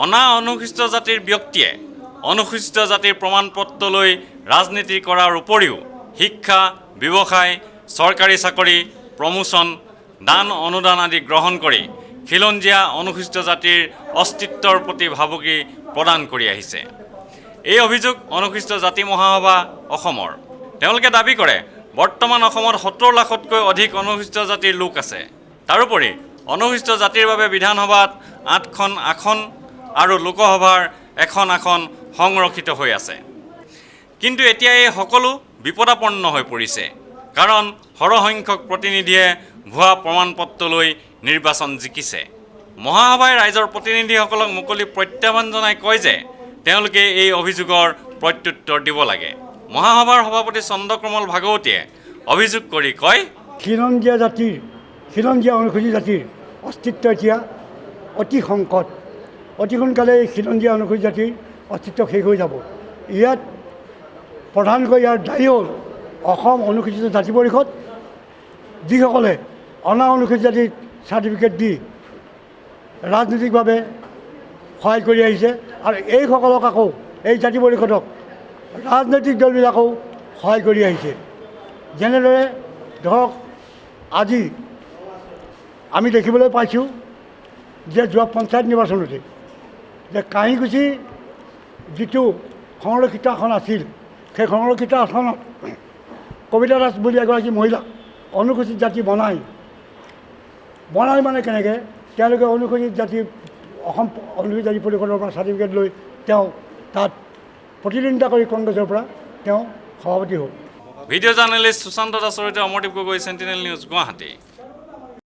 অনা অনুসূচিত জাতিৰ ব্যক্তিয়ে অনুসূচিত জাতিৰ প্ৰমাণপত্ৰ লৈ ৰাজনীতি কৰাৰ উপৰিও শিক্ষা, ব্যৱসায়, চৰকাৰী চাকৰি, প্ৰমোচন, দান অনুদান আদি গ্ৰহণ কৰি খিলঞ্জীয়া অনুসূচিত জাতিৰ অস্তিত্বৰ প্ৰতি ভাবুকি প্ৰদান কৰি আহিছে। এই অভিযোগ অনুসূচিত জাতি মহাসভা অসমৰ। তেওঁলোকে দাবী কৰে বৰ্তমান অসমত ৭০ লাখতকৈ অধিক অনুসূচিত জাতিৰ লোক আছে। তাৰোপৰি অনুসূচিত জাতিৰ বাবে বিধানসভাত ৮খন আসন আৰু লোকসভাৰ এখন আসন সংৰক্ষিত হৈ আছে। কিন্তু এতিয়া এই সকলো বিপদাপন্ন হৈ পৰিছে, কাৰণ সৰহসংখ্যক প্ৰতিনিধিয়ে ভুৱা প্ৰমাণপত্ৰ লৈ নিৰ্বাচন জিকিছে। মহাসভাই ৰাইজৰ প্ৰতিনিধিসকলক মুকলি প্ৰত্যাহ্বান জনাই কয় যে তেওঁলোকে এই অভিযোগৰ প্ৰত্যুত্তৰ দিব লাগে। মহাসভাৰ সভাপতি চন্দ্ৰকমল ভাগৱতীয়ে অভিযোগ কৰি কয়, খিলঞ্জীয়া অনুসূচিত জাতিৰ অস্তিত্ব এতিয়া অতি সংকট। অতি সোনকালে এই খিলঞ্জীয়া অনুসূচিত জাতিৰ অস্তিত্ব শেষ হৈ যাব। ইয়াত প্ৰধানকৈ ইয়াৰ দায়ী হ'ল অসম অনুসূচিত জাতি পৰিষদ, যিসকলে অনা অনুসূচিত জাতিৰ চাৰ্টিফিকেট দি ৰাজনৈতিকভাৱে সহায় কৰি আহিছে, আৰু এইসকলক আকৌ এই জাতি পৰিষদক ৰাজনৈতিক দলবিলাকেও সহায় কৰি আহিছে। যেনেদৰে ধৰক আজি আমি দেখিবলৈ পাইছোঁ যে যোৱা পঞ্চায়ত নিৰ্বাচনতে যে কাঁহীকুছি যিটো সংৰক্ষিত আসন আছিল, সেই সংৰক্ষিত আসনত কবিতা দাস বুলি এগৰাকী মহিলাক অনুসূচিত জাতি বনাই মানে কেনেকৈ তেওঁলোকে অনুসূচিত জাতি অসম অনুসূচিত জাতি পৰিষদৰ পৰা চাৰ্টিফিকেট লৈ তেওঁ তাত প্ৰতিদ্বন্দ্বিতা কৰি কংগ্ৰেছৰ পৰা তেওঁ সভাপতি হ'ল। ভিডিঅ' জাৰ্নেলিষ্ট সুশান্ত দাসৰ সৈতে অমৰদীপ গগৈ, চেণ্টিনেল নিউজ, গুৱাহাটী।